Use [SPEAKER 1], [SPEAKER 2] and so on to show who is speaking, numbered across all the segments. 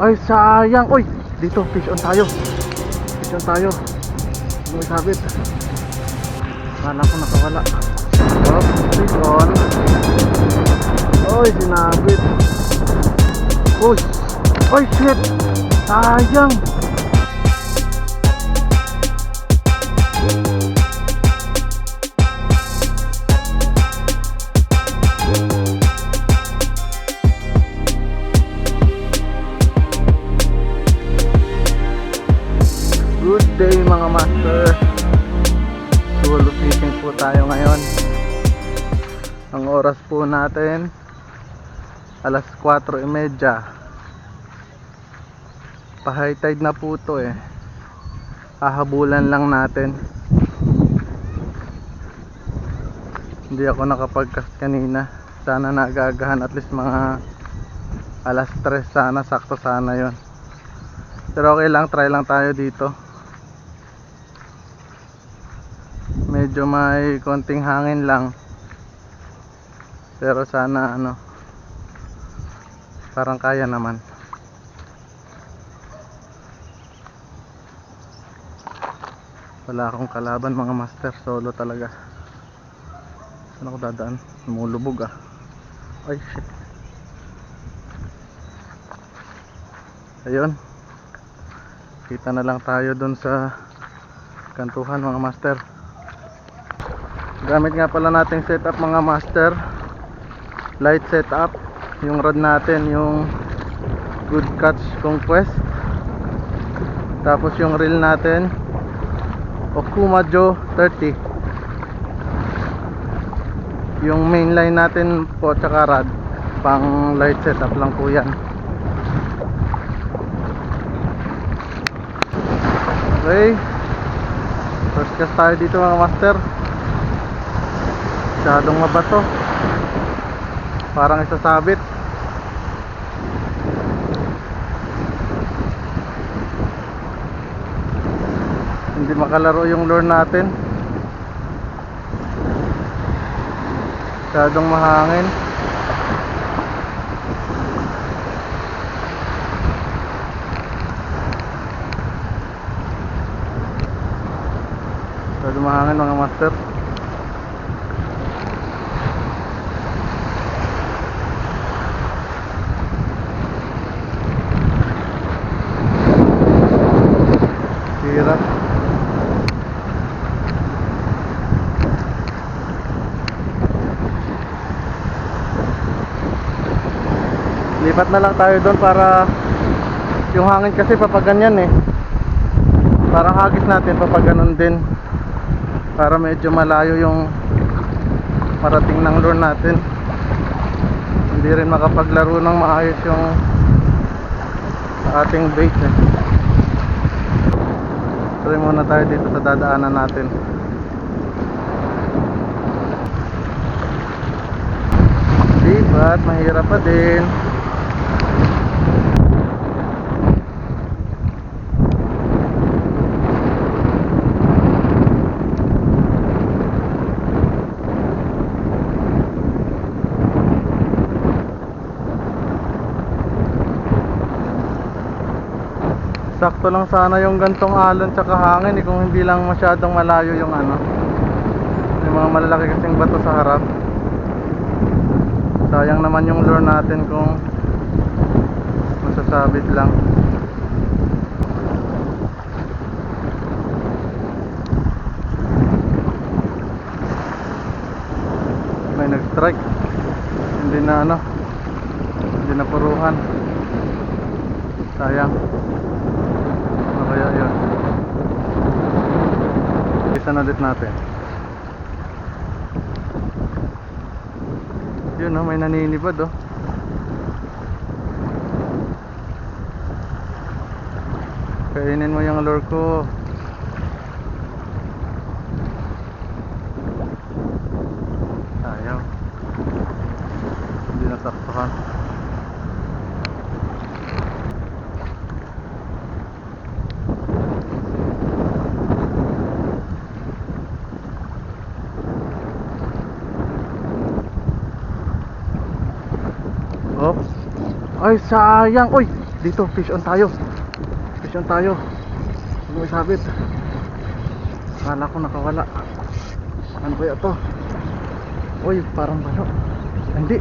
[SPEAKER 1] Ay sayang. Uy, dito fish on tayo. Fish on tayo. May sabit. Kala ko nakawala. Oh, fish on. Uy, sinabit. Uy. Uy, shit. Sayang. Good day mga master. Solo fishing po tayo ngayon. Ang oras po natin alas 4:30. Pa high tide na po to eh. Hahabulan lang natin. Hindi ako nakapag-cast kanina. Sana nagagahan at least mga alas 3 sana, sakto sana yon. Pero okay lang, try lang tayo dito. Medyo may konting hangin lang. Pero sana parang kaya naman. Wala akong kalaban mga master, solo talaga. Saan ako dadaan? Lumulubog ah. Ay shit. Ayun. Kita na lang tayo dun sa kantuhan mga master. Gamit nga pala nating setup mga master, light setup. Yung rod natin yung Good Catch Conquest. Tapos yung reel natin Okuma Joe 30. Yung main line natin po tsaka rod, pang light setup lang po yan. Okay, first cast tayo dito mga master. Masyadong mabato, parang isasabit. Hindi makalaro yung lure natin, masyadong mahangin. Masyadong mahangin mga master. Hirap. Lipat na lang tayo doon para yung hangin kasi papaganyan eh. Parang hagis natin papaganon din. Para medyo malayo yung marating ng lure natin. Hindi rin makapaglaro ng maayos yung ating bait eh. Try muna tayo dito sa dadaanan natin. Lipat, mahirap pa din. Sakto lang sana yung gantong alon tsaka hangin eh, kung hindi lang masyadong malayo yung yung mga malalaki kasing bato sa harap. Sayang naman yung lure natin kung masasabit lang. May nag-strike. Hindi na puruhan. Sayang. Kaya yun, isa ulit natin. Yun may naninibad oh. Kainin mo yung lure ko. Ayaw. Hindi nasaksakan. Oops. Ay sayang. Uy, dito, fish on tayo. Fish on tayo. Huwag mo isabit. Akala ko nakawala. Ano kaya to? Uy, parang balo. Hindi.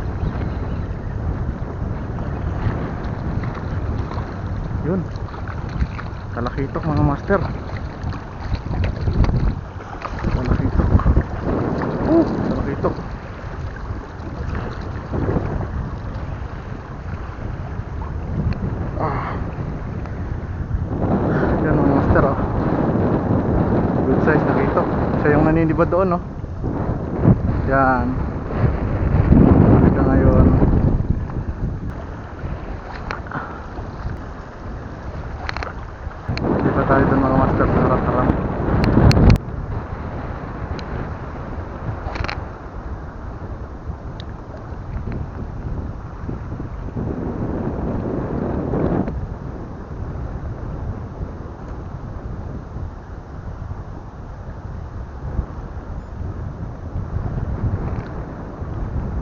[SPEAKER 1] Yun. Kalakitok mga master. Kalakitok. Kalakitok. Yan mga master, oh. Good size na kitok. Siya yung naninibad doon, oh. Yan. Hanggang ngayon. Dito tayo doon mga master sa harap-harap.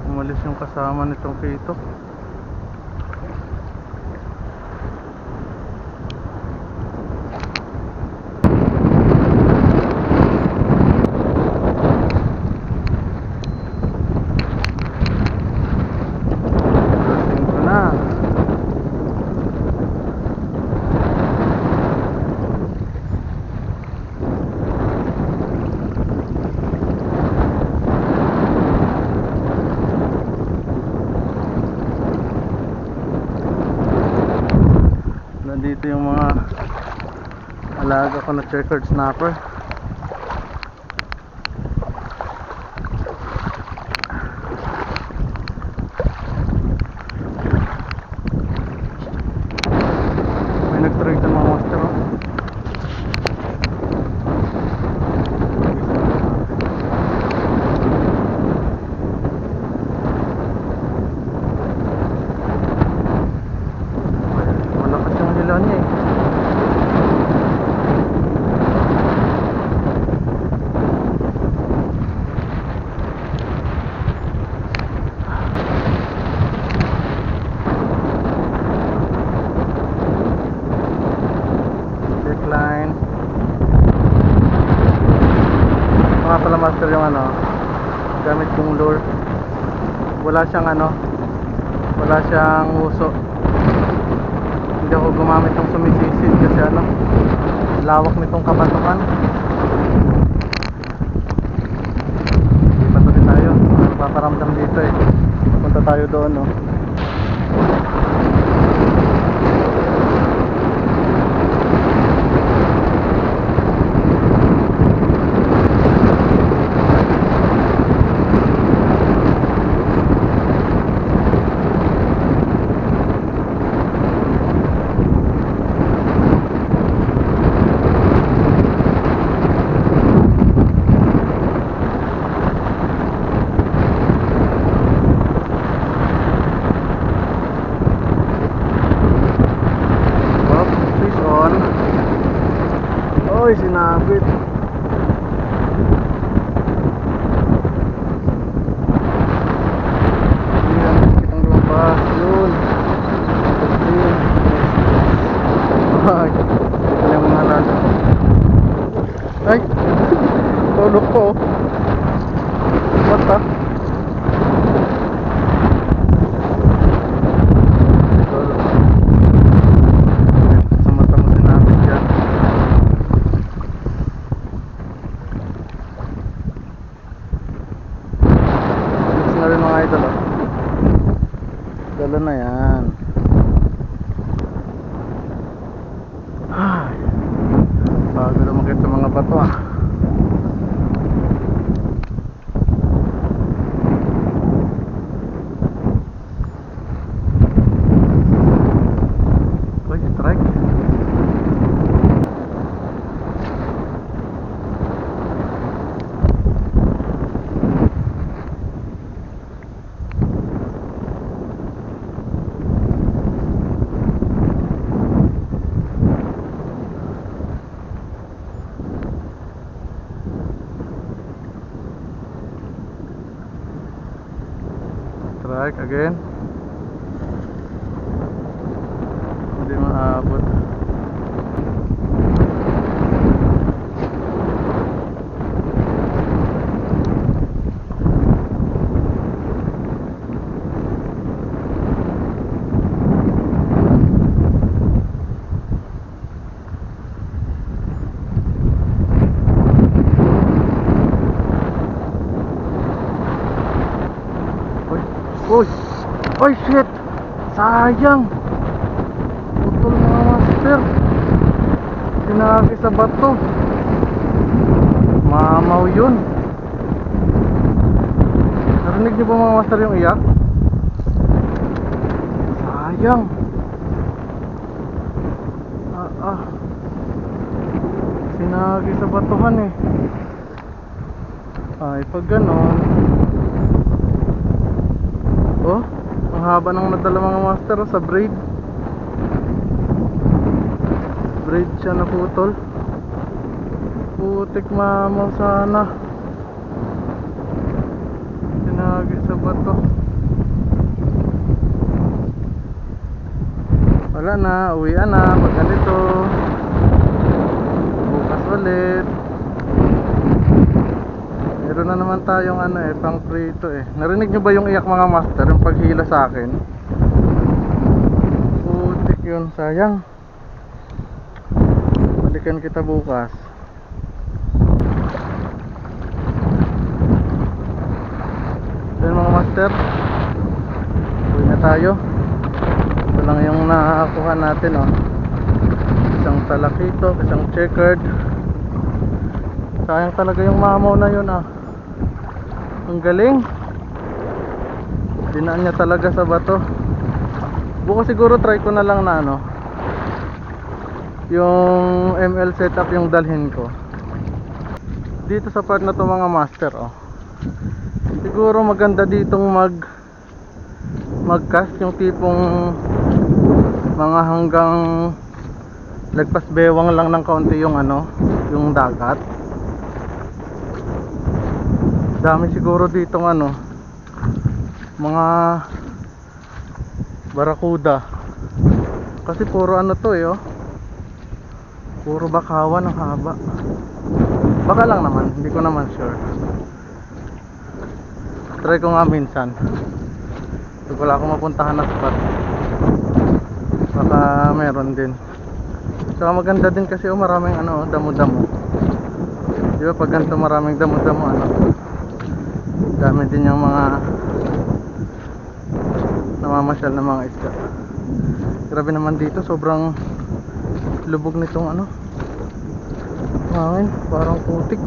[SPEAKER 1] Umalis yung kasama nitong kitok. Nandito yung mga alaga ko na checkered snapper. May nag-trade ng mga master, oh. Malakas yung hila niya, eh. Line. Mga pala master yung ano, gamit kong lure. Wala siyang ano, wala siyang uso. Hindi ako gumamit ng sumisisid kasi ano, lawak nitong kabatukan. Patuloy tayo, paparamdam dito, eh. Punta tayo doon, no. Oy, sinabit. Ayan, kitang lumabas. Yun. Ay, ito yung mga laso. Ay, tulog po. What the? Dalo na yan. Ay, bago lumakit sa mga bato, ah. Uy, strike. Strike again. Hindi maabot. Uy! Uy! Shit! Sayang! Putol mga master. Sinagi sa bato. Mamaw yun. Narinig niyo ba mga master yung iyak? Sayang. Sinagi sa batuhan eh. Ay pag ganon. Oh, ang haba ng nadala mga master sa braid. Braid siya naputol. Putik mamaw sana. Sinagi sa bato. Wala na, uwian na pag ganito. Bukas ulit. Meron na naman tayong pang prito eh. Narinig nyo ba yung iyak mga master? Yung paghila sa akin. Putik yun, sayang. Balikan kita bukas. Then mga master, uwi na tayo. Ito lang yung nakakuha natin oh. Isang talakito, isang checkered. Sayang talaga yung mamaw na yun ah. Ang galing. Dinaan niya talaga sa bato. Bukas siguro try ko na lang na yung ML setup yung dalhin ko. Dito sa part na to mga master oh. Siguro maganda ditong magcast yung tipong mga hanggang lagpas bewang lang ng kaunti yung yung dagat. Dami siguro ditong mga barakuda. Kasi puro to eh oh. Puro bakawan ang haba. Baka lang naman, hindi ko naman sure. Try ko nga minsan. Pag wala akong mapuntahan na spot, baka meron din. So maganda din kasi maraming damo-damo. Di ba pag ganito maraming damo-damo dami din yung mga namamasyal na mga isda. Grabe naman dito, sobrang lubog nitong hangin, parang putik.